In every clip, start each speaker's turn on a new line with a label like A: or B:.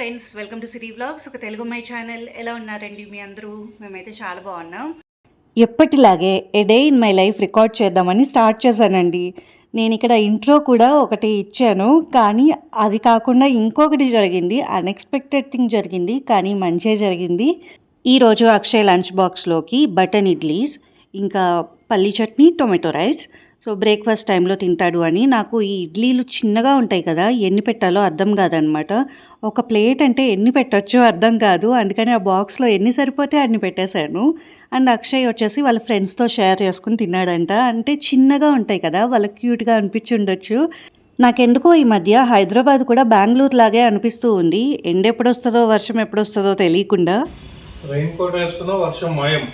A: Friends, welcome to city vlogs. ఒక Telugu my channel. ఎలా ఉన్నారండి మీ అందరూ? మేమైతే చాలా బాగున్నాం. ఎప్పటిలాగే a day in my life record చేద్దామని స్టార్ట్ చేశానండి. నేను ఇక్కడ ఇంట్రో కూడా ఒకటి ఇచ్చాను, కానీ అది కాకుండా ఇంకొకటి జరిగింది. అన్ఎక్స్పెక్టెడ్ థింగ్ జరిగింది, కానీ మంచే జరిగింది. ఈరోజు అక్షయ్ లంచ్ బాక్స్లోకి బటన్ ఇడ్లీస్, ఇంకా పల్లీ chutney, tomato rice. So breakfast టైంలో తింటాడు అని. నాకు ఈ ఇడ్లీలు చిన్నగా ఉంటాయి కదా, ఎన్ని పెట్టాలో అర్థం కాదనమాట. ఒక ప్లేట్ అంటే ఎన్ని పెట్టచ్చో అర్థం కాదు, అందుకని ఆ బాక్స్లో ఎన్ని సరిపోతే అన్ని పెట్టేశాను. అండ్ అక్షయ్ వచ్చేసి వాళ్ళ ఫ్రెండ్స్తో షేర్ చేసుకుని తిన్నాడంట. అంటే చిన్నగా ఉంటాయి కదా, వాళ్ళకి క్యూట్గా అనిపించి ఉండొచ్చు. నాకెందుకో ఈ మధ్య హైదరాబాద్ కూడా బెంగళూరు లాగే అనిపిస్తూ ఉంది. ఎండ ఎప్పుడొస్తుందో వర్షం ఎప్పుడొస్తుందో తెలియకుండా.
B: రెయిన్ కోట్ వేసుకున్నా వర్షం మాయం.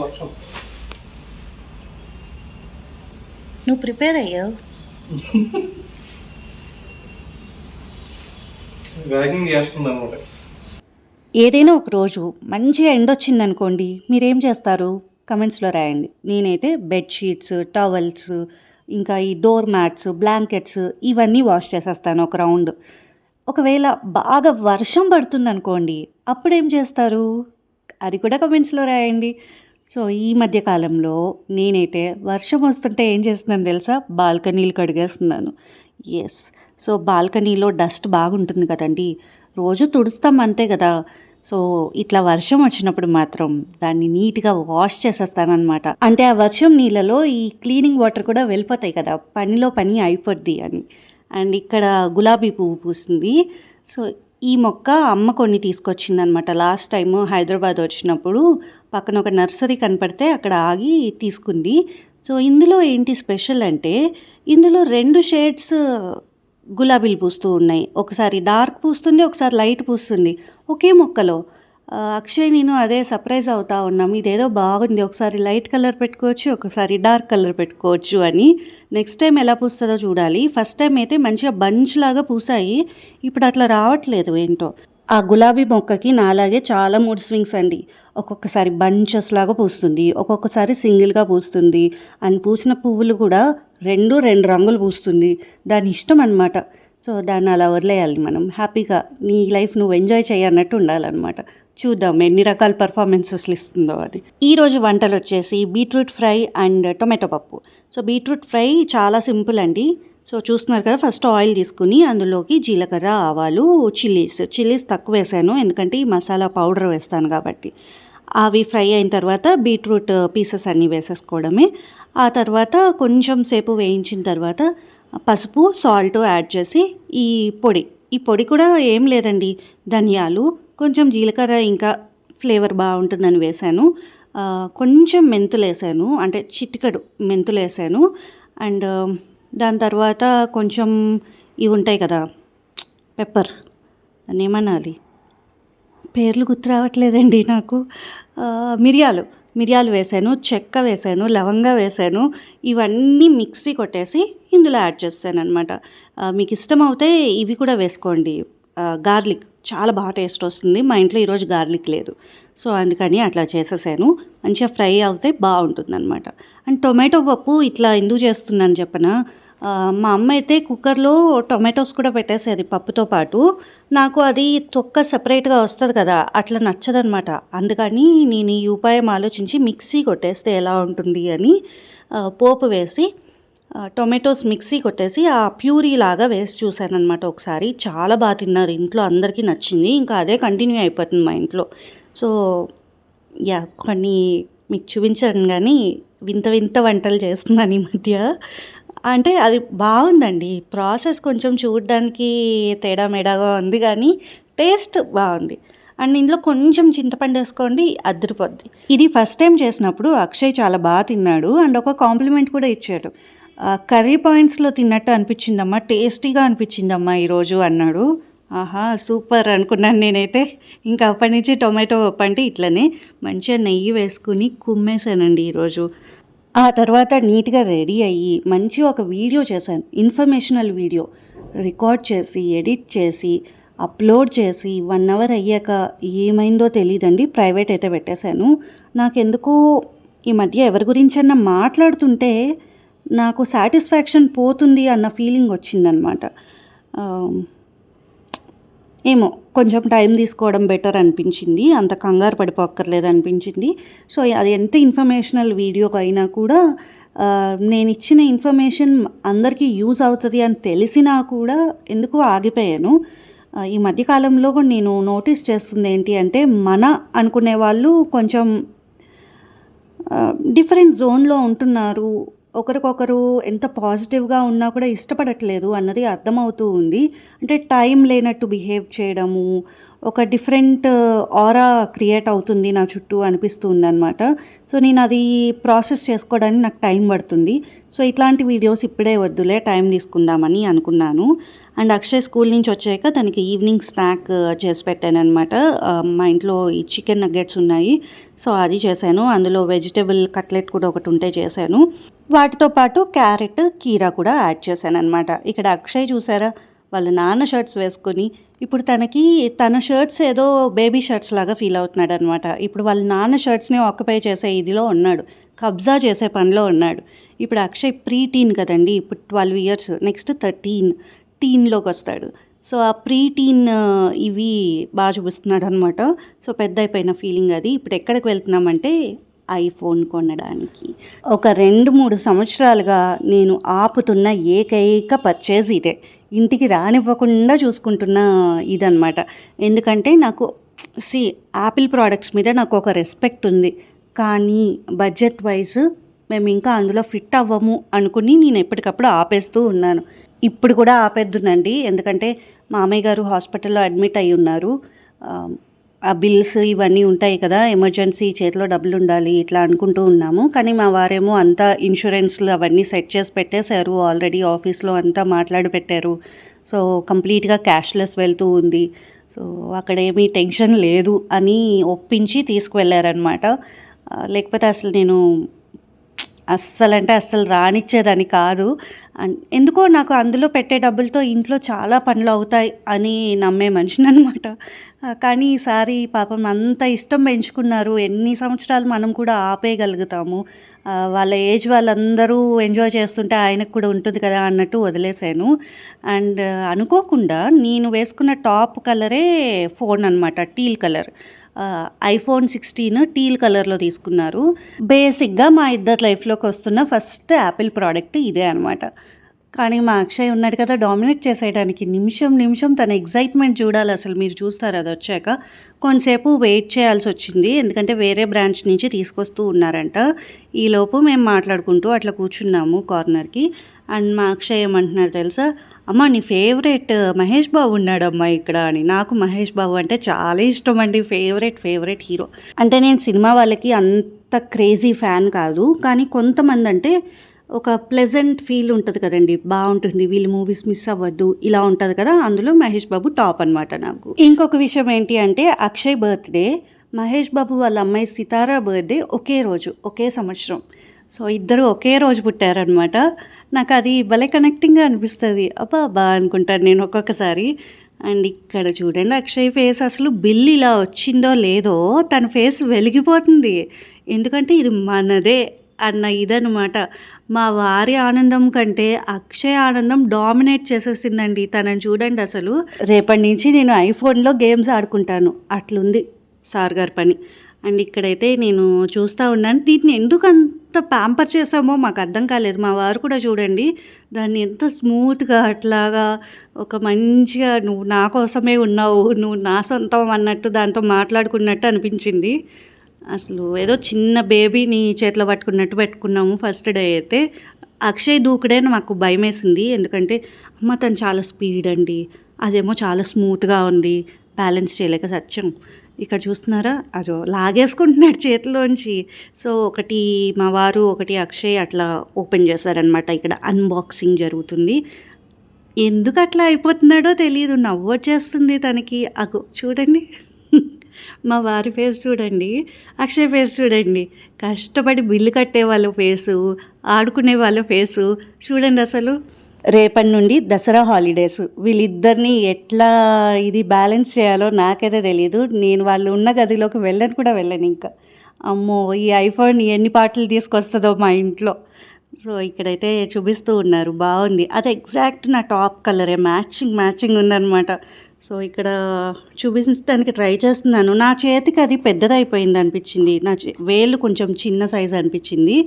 B: వర్షం
A: నువ్వు ప్రిపేర్ అయ్యావు.
B: వ్యాగింగ్ చేస్తుంది అనమాట.
A: ఏదైనా ఒక రోజు మంచిగా ఎండొచ్చింది అనుకోండి, మీరేం చేస్తారు కమెంట్స్లో రాయండి. నేనైతే బెడ్షీట్స్, టవల్స్, ఇంకా ఈ డోర్ మ్యాట్స్, బ్లాంకెట్స్ ఇవన్నీ వాష్ చేసేస్తాను ఒక రౌండ్. ఒకవేళ బాగా వర్షం పడుతుంది అనుకోండి, అప్పుడేం చేస్తారు అది కూడా కమెంట్స్లో రాయండి. సో ఈ మధ్య కాలంలో నేనైతే వర్షం వస్తుంటే ఏం చేస్తున్నాను తెలుసా, బాల్కనీలు కడిగేస్తున్నాను. ఎస్, సో బాల్కనీలో డస్ట్ బాగుంటుంది కదండి, రోజు తుడుస్తాం అంతే కదా. సో ఇట్లా వర్షం వచ్చినప్పుడు మాత్రం దాన్ని నీట్గా వాష్ చేసేస్తానమాట. అంటే ఆ వర్షం నీళ్ళలో ఈ క్లీనింగ్ వాటర్ కూడా వెళ్ళిపోతాయి కదా, పనిలో పని అయిపోద్ది అని. అండ్ ఇక్కడ గులాబీ పువ్వు పూస్తుంది. సో ఈ మొక్క అమ్మ కొన్ని తీసుకొచ్చిందనమాట. లాస్ట్ టైము హైదరాబాద్ వచ్చినప్పుడు పక్కన ఒక నర్సరీ కనపడితే అక్కడ ఆగి తీసుకుంది. సో ఇందులో ఏంటి స్పెషల్ అంటే, ఇందులో 2 షేడ్స్ గులాబీలు పూస్తూ ఉన్నాయి. ఒకసారి డార్క్ పూస్తుంది, ఒకసారి లైట్ పూస్తుంది ఒకే మొక్కలో. అక్షయ్ నేను అదే సర్ప్రైజ్ అవుతా ఉన్నాం, ఇదేదో బాగుంది, ఒకసారి లైట్ కలర్ పెట్టుకోవచ్చు, ఒకసారి డార్క్ కలర్ పెట్టుకోవచ్చు అని. నెక్స్ట్ టైం ఎలా పూస్తుందో చూడాలి. ఫస్ట్ టైం అయితే మంచిగా బంచ్ లాగా పూసాయి, ఇప్పుడు అట్లా రావట్లేదు ఏంటో. ఆ గులాబీ మొక్కకి నాలాగే చాలా మూడ్ స్వింగ్స్ అండి. ఒక్కొక్కసారి బంచెస్ లాగా పూస్తుంది, ఒక్కొక్కసారి సింగిల్గా పూస్తుంది. అని పూసిన పువ్వులు కూడా 2 రంగులు పూస్తుంది. దాని ఇష్టం అనమాట. సో దాన్ని అలా వదిలేయాలి మనం. హ్యాపీగా నీ లైఫ్ నువ్వు ఎంజాయ్ చేయన్నట్టు ఉండాలన్నమాట. చూద్దాం ఎన్ని రకాల పర్ఫార్మెన్సెస్లు ఇస్తుందో అది. ఈరోజు వంటలు వచ్చేసి బీట్రూట్ ఫ్రై అండ్ టొమాటో పప్పు. సో బీట్రూట్ ఫ్రై చాలా సింపుల్ అండి. సో చూస్తున్నారు కదా, ఫస్ట్ ఆయిల్ తీసుకుని అందులోకి జీలకర్ర, ఆవాలు, చిల్లీస్ తక్కువ వేసాను, ఎందుకంటే ఈ మసాలా పౌడర్ వేస్తాను కాబట్టి. అవి ఫ్రై అయిన తర్వాత బీట్రూట్ పీసెస్ అన్నీ వేసేసుకోవడమే. ఆ తర్వాత కొంచెం సేపు వేయించిన తర్వాత పసుపు, సాల్ట్ యాడ్ చేసి ఈ పొడి కూడా ఏం లేదండి, ధనియాలు, కొంచెం జీలకర్ర, ఇంకా ఫ్లేవర్ బాగుంటుందని వేసాను. కొంచెం మెంతులు వేసాను, అంటే చిటికెడు మెంతులు వేసాను. అండ్ దాని తర్వాత కొంచెం ఇవి ఉంటాయి కదా, పెప్పర్, దాన్ని ఏమనాలి, పేర్లు గుర్తు రావట్లేదండి నాకు. మిరియాలు వేసాను, చెక్క వేసాను, లవంగా వేసాను. ఇవన్నీ మిక్సీ కొట్టేసి ఇందులో యాడ్ చేస్తాను అనమాట. మీకు ఇష్టమవుతే ఇవి కూడా వేసుకోండి. గార్లిక్ చాలా బాగా టేస్ట్ వస్తుంది. మా ఇంట్లో ఈరోజు గార్లిక్ లేదు, సో అందుకని అట్లా చేసేసాను. మంచిగా ఫ్రై అవుతే బాగుంటుంది అనమాట. అండ్ టొమాటో పప్పు ఇట్లా ఎందుకు చేస్తున్నాను చెప్పనా, మా అమ్మ అయితే కుక్కర్లో టొమాటోస్ కూడా పెట్టేసేది పప్పుతో పాటు. నాకు అది తొక్క సపరేట్గా వస్తుంది కదా, అట్లా నచ్చదనమాట. అందుకని నేను ఈ ఉపాయం ఆలోచించి మిక్సీ కొట్టేస్తే ఎలా ఉంటుంది అని పోపు వేసి టొమాటోస్ మిక్సీ కొట్టేసి ఆ ప్యూరీ లాగా వేసి చూశాను అనమాట ఒకసారి. చాలా బాగా తిన్నారు ఇంట్లో, అందరికీ నచ్చింది. ఇంకా అదే కంటిన్యూ అయిపోతుంది మా ఇంట్లో. సో కొన్ని మీకు చూపించాను, కానీ వింత వంటలు చేస్తున్నాను ఈ మధ్య. అంటే అది బాగుందండి, ప్రాసెస్ కొంచెం చూడడానికి తేడా మేడాగా ఉంది, కానీ టేస్ట్ బాగుంది. అండ్ ఇందులో కొంచెం చింతపండు వేసుకోండి, అదిరిపోద్ది. ఇది ఫస్ట్ టైం చేసినప్పుడు అక్షయ్ చాలా బాగా తిన్నాడు. అండ్ ఒక కాంప్లిమెంట్ కూడా ఇచ్చాడు. కర్రీ పాయింట్స్లో తిన్నట్టు అనిపించిందమ్మా, టేస్టీగా అనిపించిందమ్మా ఈరోజు అన్నాడు. ఆహా సూపర్ అనుకున్నాను నేనైతే. ఇంకా అప్పటి నుంచి టొమాటో పప్పు అంటే ఇట్లనే మంచిగా నెయ్యి వేసుకుని కుమ్మేశానండి ఈరోజు. ఆ తర్వాత నీట్గా రెడీ అయ్యి మంచిగా ఒక వీడియో చేశాను, ఇన్ఫర్మేషనల్ వీడియో రికార్డ్ చేసి ఎడిట్ చేసి అప్లోడ్ చేసి 1 అవర్ అయ్యాక ఏమైందో తెలియదండి, ప్రైవేట్ అయితే పెట్టేశాను. నాకెందుకో ఈ మధ్య ఎవరి గురించన్నా మాట్లాడుతుంటే నాకు సాటిస్ఫాక్షన్ పోతుంది అన్న ఫీలింగ్ వచ్చిందనమాట. ఏమో కొంచెం టైం తీసుకోవడం బెటర్ అనిపించింది. అంత కంగారు పడిపోక్కర్లేదు అనిపించింది. సో అది ఎంత ఇన్ఫర్మేషనల్ వీడియో అయినా కూడా నేను ఇచ్చిన ఇన్ఫర్మేషన్ అందరికీ యూజ్ అవుతుంది అని తెలిసినా కూడా ఎందుకో ఆగిపోయాను. ఈ మధ్యకాలంలో కూడా నేను నోటీస్ చేస్తుంది ఏంటి అంటే, మన అనుకునే వాళ్ళు కొంచెం డిఫరెంట్ జోన్లో ఉంటున్నారు. ఒకరికొకరు ఎంత పాజిటివ్గా ఉన్నా కూడా ఇష్టపడట్లేదు అన్నది అర్థమవుతూ ఉంది. అంటే టైం లేనట్టు బిహేవ్ చేయడము, ఒక డిఫరెంట్ ఆరా క్రియేట్ అవుతుంది నా చుట్టూ అనిపిస్తుంది అనమాట. సో నేను అది ప్రాసెస్ చేసుకోవడానికి నాకు టైం పడుతుంది. సో ఇట్లాంటి వీడియోస్ ఇప్పుడే వద్దులే, టైం తీసుకుందామని అనుకున్నాను. అండ్ అక్షయ్ స్కూల్ నుంచి వచ్చాక తనకి ఈవినింగ్ స్నాక్ చేసి పెట్టాను అనమాట. మా ఇంట్లో ఈ చికెన్ నగ్గెట్స్ ఉన్నాయి, సో అది చేశాను. అందులో వెజిటేబుల్ కట్లెట్ కూడా ఒకటి ఉంటే చేశాను. వాటితో పాటు క్యారెట్, కీరా కూడా యాడ్ చేశాను అనమాట. ఇక్కడ అక్షయ్ చూసారా, వాళ్ళ నాన్న షర్ట్స్ వేసుకొని ఇప్పుడు తన షర్ట్స్ ఏదో బేబీ షర్ట్స్ లాగా ఫీల్ అవుతున్నాడు అనమాట. ఇప్పుడు వాళ్ళ నాన్న షర్ట్స్ని ఆక్యుపై చేసే ఇదిలో ఉన్నాడు, కబ్జా చేసే పనిలో ఉన్నాడు. ఇప్పుడు అక్షయ్ ప్రీ టీన్ కదండి, ఇప్పుడు 12 years, నెక్స్ట్ 13 టీన్లోకి వస్తాడు. సో ఆ ప్రీ టీన్ ఇవి బాగా చూపిస్తున్నాడు అనమాట. సో పెద్ద అయిపోయిన ఫీలింగ్ అది. ఇప్పుడు ఎక్కడికి వెళ్తున్నామంటే ఐఫోన్ కొనడానికి. ఒక 2-3 సంవత్సరాలుగా నేను ఆపుతున్న ఏకైక పర్చేజ్ ఇదే. ఇంటికి రానివ్వకుండా చూసుకుంటున్న ఇదనమాట. ఎందుకంటే నాకు యాపిల్ ప్రోడక్ట్స్ మీద నాకు ఒక రెస్పెక్ట్ ఉంది. కానీ బడ్జెట్ వైజ్ మేము ఇంకా అందులో ఫిట్ అవ్వము అనుకుని నేను ఎప్పటికప్పుడు ఆపేస్తూ ఉన్నాను. ఇప్పుడు కూడా ఆపేద్దునండి, ఎందుకంటే మామయ్య గారు హాస్పిటల్లో అడ్మిట్ అయి ఉన్నారు. ఆ బిల్స్ ఇవన్నీ ఉంటాయి కదా, ఎమర్జెన్సీ, చేతిలో డబ్బులు ఉండాలి ఇట్లా అనుకుంటూ ఉన్నాము. కానీ మా వారేమో అంతా ఇన్సూరెన్స్లు అవన్నీ సెట్ చేసి పెట్టేశారు ఆల్రెడీ, ఆఫీస్లో అంతా మాట్లాడి పెట్టారు. సో కంప్లీట్గా క్యాష్లెస్ వెళ్తూ ఉంది. సో అక్కడ ఏమీ టెన్షన్ లేదు అని ఒప్పించి తీసుకువెళ్ళారనమాట. లేకపోతే అసలు నేను అస్సలు రానిచ్చేదని కాదు. ఎందుకో నాకు అందులో పెట్టే డబ్బులతో ఇంట్లో చాలా పనులు అవుతాయి అని నమ్మే మనిషిని అనమాట. కానీ ఈసారి పాపం అంత ఇష్టం పెంచుకున్నారు, ఎన్ని సంవత్సరాలు మనం కూడా ఆపేయగలుగుతాము, వాళ్ళ ఏజ్ వాళ్ళందరూ ఎంజాయ్ చేస్తుంటే ఆయనకు కూడా ఉంటుంది కదా అన్నట్టు వదిలేశాను. అండ్ అనుకోకుండా నేను వేసుకున్న టాప్ కలరే ఫోన్ అనమాట, టీల్ కలర్. ఐఫోన్ 16 టీల్ కలర్లో తీసుకున్నారు. బేసిక్గా మా ఇద్దరు లైఫ్లోకి వస్తున్న ఫస్ట్ యాపిల్ ప్రోడక్ట్ ఇదే అనమాట. కానీ మా అక్షయ్ ఉన్నాడు కదా డామినేట్ చేసేయడానికి. నిమిషం తన ఎగ్జైట్మెంట్ చూడాలి అసలు, మీరు చూస్తారు అది వచ్చాక. కొంతసేపు వెయిట్ చేయాల్సి వచ్చింది, ఎందుకంటే వేరే బ్రాంచ్ నుంచి తీసుకొస్తూ ఉన్నారంట. ఈలోపు మేము మాట్లాడుకుంటూ అట్లా కూర్చున్నాము కార్నర్కి. అండ్ మా అక్షయ్ ఏమంటున్నాడు తెలుసా, అమ్మ నీ ఫేవరెట్ మహేష్ బాబు ఉన్నాడమ్మా ఇక్కడ అని. నాకు మహేష్ బాబు అంటే చాలా ఇష్టం అండి, ఫేవరెట్ హీరో. అంటే నేను సినిమా వాళ్ళకి అంత క్రేజీ ఫ్యాన్ కాదు, కానీ కొంతమంది అంటే ఒక ప్లెజెంట్ ఫీల్ ఉంటుంది కదండి, బాగుంటుంది, వీళ్ళు మూవీస్ మిస్ అవ్వద్దు ఇలా ఉంటుంది కదా, అందులో మహేష్ బాబు టాప్ అనమాట నాకు. ఇంకొక విషయం ఏంటి అంటే, అక్షయ్ బర్త్డే, మహేష్ బాబు వాళ్ళ అమ్మాయి సితారా బర్త్డే ఒకే రోజు, ఒకే సంవత్సరం. సో ఇద్దరు ఒకే రోజు పుట్టారనమాట. నాకు అది భలే కనెక్టింగ్గా అనిపిస్తుంది. అబ్బా అనుకుంటాను నేను ఒక్కొక్కసారి. అండ్ ఇక్కడ చూడండి అక్షయ్ ఫేస్, అసలు బిల్ ఇలా వచ్చిందో లేదో తన ఫేస్ వెలిగిపోతుంది, ఎందుకంటే ఇది మనదే అన్న ఇదనమాట. మా వారి ఆనందం కంటే అక్షయ్ ఆనందం డామినేట్ చేసేసిందండి తనని చూడండి అసలు. రేపటి నుంచి నేను ఐఫోన్లో గేమ్స్ ఆడుకుంటాను, అట్లుంది సార్ గారి పని. అండ్ ఇక్కడైతే నేను చూస్తూ ఉన్నాను, దీన్ని ఎందుకు అంత ప్యాంపర్ చేసామో మాకు అర్థం కాలేదు. మా వారు కూడా చూడండి దాన్ని ఎంత స్మూత్గా అట్లాగా ఒక మంచిగా, నువ్వు నా కోసమే ఉన్నావు, నువ్వు నా సొంతం అన్నట్టు దాంతో మాట్లాడుకున్నట్టు అనిపించింది. అసలు ఏదో చిన్న బేబీని చేతిలో పట్టుకున్నట్టు పెట్టుకున్నాము ఫస్ట్ డే అయితే. అక్షయ్ దూకుడే మాకు భయం వేసింది, ఎందుకంటే అమ్మ తను చాలా స్పీడ్ అండి, అదేమో చాలా స్మూత్గా ఉంది, బ్యాలెన్స్ చేయలేక సత్యం. ఇక్కడ చూస్తున్నారా, అదో లాగేసుకుంటున్నాడు చేతిలోంచి. సో ఒకటి మా వారు, ఒకటి అక్షయ్ అట్లా ఓపెన్ చేశారనమాట. ఇక్కడ అన్బాక్సింగ్ జరుగుతుంది. ఎందుకు అట్లా అయిపోతున్నాడో తెలియదు, నవ్వొచ్చేస్తుంది తనకి. అగో చూడండి మా వారి ఫేస్ చూడండి, అక్షయ్ ఫేస్ చూడండి, కష్టపడి బిల్లు కట్టే వాళ్ళ ఫేసు, ఆడుకునే వాళ్ళ ఫేసు చూడండి అసలు. రేపటి నుండి దసరా హాలిడేస్, వీళ్ళిద్దరిని ఎట్లా ఇది బ్యాలెన్స్ చేయాలో నాకైతే తెలియదు. నేను వాళ్ళు ఉన్న గదిలోకి వెళ్ళను ఇంకా. అమ్మో ఈ ఐఫోన్ ఎన్ని పాటలు తీసుకొస్తుందో మా ఇంట్లో. సో, ఇక్కడైతే చూపిస్తూ ఉన్నారు. బావుంది. అది ఎగ్జాక్ట్ నా టాప్ కలరే మ్యాచింగ్ ఉందనమాట. సో, ఇక్కడ చూపించడానికి ట్రై చేస్తున్నాను. నా చేతికి అది పెద్దదయిపోయిందనిపించింది. నా వేళ్ళు కొంచెం చిన్న సైజ్ అనిపించింది.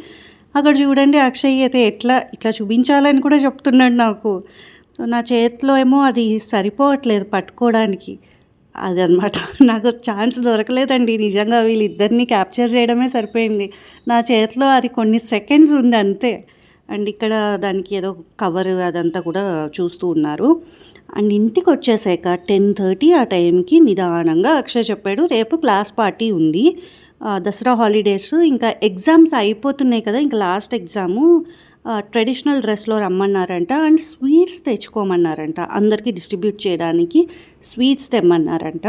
A: అక్కడ చూడండి అక్షయ్ అయితే ఇట్లా చూపించాలని కూడా చెప్తున్నాడు నాకు. సో, నా చేతిలో ఏమో అది సరిపోవట్లేదు పట్టుకోవడానికి. అదనమాట. నాకు ఛాన్స్ దొరకలేదండి. నిజంగా వీళ్ళిద్దరిని క్యాప్చర్ చేయడమే సరిపోయింది. నా చేతిలో అది కొన్ని సెకండ్స్ ఉంది అంతే. అండ్ ఇక్కడ దానికి ఏదో కవర్ అదంతా కూడా చూస్తూ ఉన్నారు. అండ్ ఇంటికొచ్చేసాక 10:30 ఆ టైంకి నిదానంగా అక్షయ్ చెప్పాడు, రేపు క్లాస్ పార్టీ ఉంది. దసరా హాలిడేస్ ఇంకా ఎగ్జామ్స్ అయిపోతున్నాయి కదా! ఇంకా లాస్ట్ ఎగ్జాము. ట్రెడిషనల్ డ్రెస్‌లో రమ్మన్నారంట. And sweets తెచ్చుకోమన్నారంట. అందరికీ డిస్ట్రిబ్యూట్ చేయడానికి స్వీట్స్ తెమ్మన్నారంట.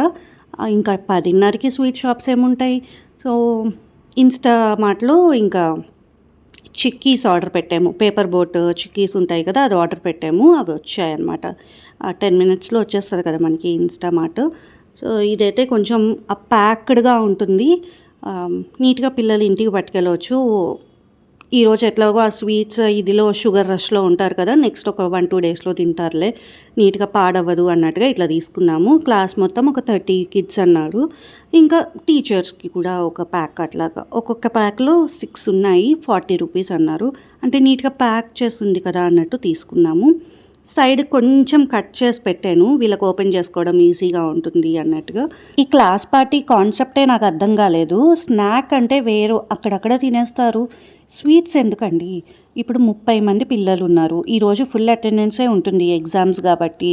A: ఇంకా 10:30కి స్వీట్ షాప్స్ ఏముంటాయి. సో, ఇన్‌స్టామార్ట్‌లో ఇంకా చిక్కీస్ ఆర్డర్ పెట్టాము. పేపర్ బోట్ చిక్కీస్ ఉంటాయి కదా! అది ఆర్డర్ పెట్టాము. అవి వచ్చాయన్నమాట. 10 మినిట్స్‌లో వచ్చేస్తది కదా మనకి ఇన్‌స్టామార్ట్. సో, ఇదైతే కొంచెం ప్యాక్డ్‌గా ఉంటుంది. నీట్‌గా పిల్లలు ఇంటికి పట్టుకెళ్ళవచ్చు. ఈరోజు ఎట్లాగో ఆ స్వీట్స్ ఇదిలో షుగర్ రష్‌లో ఉంటారు కదా! నెక్స్ట్ ఒక 1-2 డేస్‌లో తింటారులే. నీట్‌గా పాడవ్వదు అన్నట్టుగా ఇట్లా తీసుకున్నాము. క్లాస్ మొత్తం ఒక 30 కిడ్స్ అన్నారు. ఇంకా టీచర్స్‌కి కూడా ఒక ప్యాక్ అట్లాగా. ఒక్కొక్క ప్యాక్‌లో 6 ఉన్నాయి. 40 రూపీస్ అన్నారు. అంటే నీట్‌గా ప్యాక్ చేసి ఉంది కదా అన్నట్టు తీసుకున్నాము. సైడ్ కొంచెం కట్ చేసి పెట్టాను. వీళ్ళకి ఓపెన్ చేసుకోవడం ఈజీగా ఉంటుంది అన్నట్టుగా. ఈ క్లాస్ పార్టీ కాన్సెప్టే నాకు అర్థం కాలేదు. స్నాక్ అంటే వేరు అక్కడక్కడ తినేస్తారు. స్వీట్స్ ఎందుకండి? ఇప్పుడు 30 మంది పిల్లలున్నారు. ఈరోజు ఫుల్ అటెండెన్సే ఉంటుంది ఎగ్జామ్స్ కాబట్టి.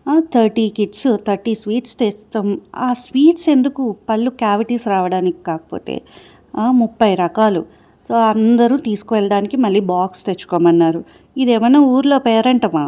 A: 30 కిడ్స్ 30 స్వీట్స్ తెస్తాం. ఆ స్వీట్స్ ఎందుకు? పళ్ళు క్యావిటీస్ రావడానికి కాకపోతే. 30 రకాలు. సో, అందరూ తీసుకువెళ్ళడానికి మళ్ళీ బాక్స్ తెచ్చుకోమన్నారు. ఇదేమన్నా ఊర్లో పేరంటమా?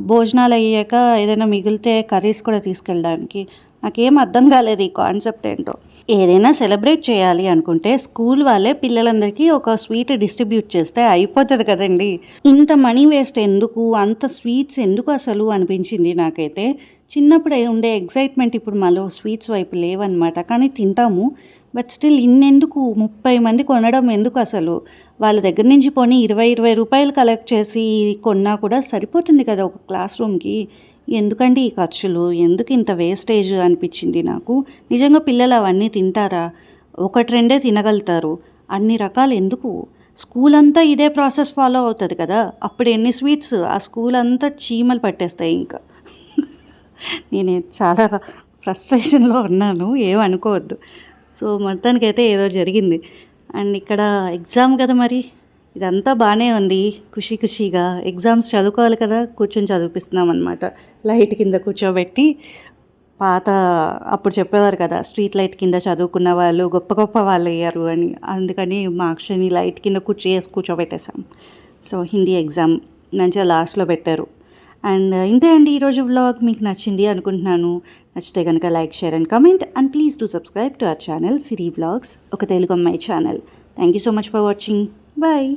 A: భోజనాలు అయ్యాక ఏదైనా మిగిలితే కర్రీస్ కూడా తీసుకెళ్ళడానికి. నాకేం అర్థం కాలేదు ఈ కాన్సెప్ట్ ఏంటో. ఏదైనా సెలబ్రేట్ చేయాలి అనుకుంటే స్కూల్ వాళ్ళే పిల్లలందరికీ ఒక స్వీట్ డిస్ట్రిబ్యూట్ చేస్తే అయిపోతుంది కదండి. ఇంత మనీ వేస్ట్ ఎందుకు? అంత స్వీట్స్ ఎందుకు అసలు అనిపించింది నాకైతే. చిన్నప్పుడు ఉండే ఎగ్జైట్మెంట్ ఇప్పుడు మళ్ళీ స్వీట్స్ వైపు లేవన్నమాట. కానీ తింటాము. But still ఇన్నెందుకు? 30 మంది కొనడం ఎందుకు అసలు? వాళ్ళ దగ్గర నుంచి పోనీ 20 రూపాయలు కలెక్ట్ చేసి కొన్నా కూడా సరిపోతుంది కదా ఒక క్లాస్ రూమ్కి. ఎందుకండి ఈ ఖర్చులు? ఎందుకు ఇంత వేస్టేజ్ అనిపించింది నాకు. నిజంగా పిల్లలు అవన్నీ తింటారా? 1-2 తినగలుగుతారు. అన్ని రకాలు ఎందుకు? స్కూల్ అంతా ఇదే ప్రాసెస్ ఫాలో అవుతుంది కదా! అప్పుడు ఎన్ని స్వీట్స్? ఆ స్కూల్ అంతా చీమలు పట్టేస్తాయి ఇంకా. నేను చాలా ఫ్రస్ట్రేషన్లో ఉన్నాను. ఏమనుకోవద్దు. సో, మొత్తానికైతే ఏదో జరిగింది. అండ్ ఇక్కడ ఎగ్జామ్ కదా మరి. ఇదంతా బాగానే ఉంది. ఖుషీగా ఎగ్జామ్స్ చదువుకోవాలి కదా! కూర్చొని చదివిపిస్తున్నాం అనమాట. లైట్ కింద కూర్చోబెట్టి అప్పుడు చెప్పేవారు కదా, స్ట్రీట్ లైట్ కింద చదువుకున్న వాళ్ళు గొప్ప వాళ్ళు అయ్యారు అని. అందుకని మా అక్షయ్‌ని లైట్ కింద కూర్చోబెట్టేసాం. సో, హిందీ ఎగ్జామ్ మంచిగా లాస్ట్‌లో పెట్టారు. అండ్ ఇంతే అండి ఈరోజు వ్లాగ్. మీకు నచ్చింది అనుకుంటున్నాను. నచ్చితే కనుక like, share and comment. And please do subscribe to our channel Siri vlogs, ఒక తెలుగు అమ్మాయి channel. Thank you so much for watching. Bye.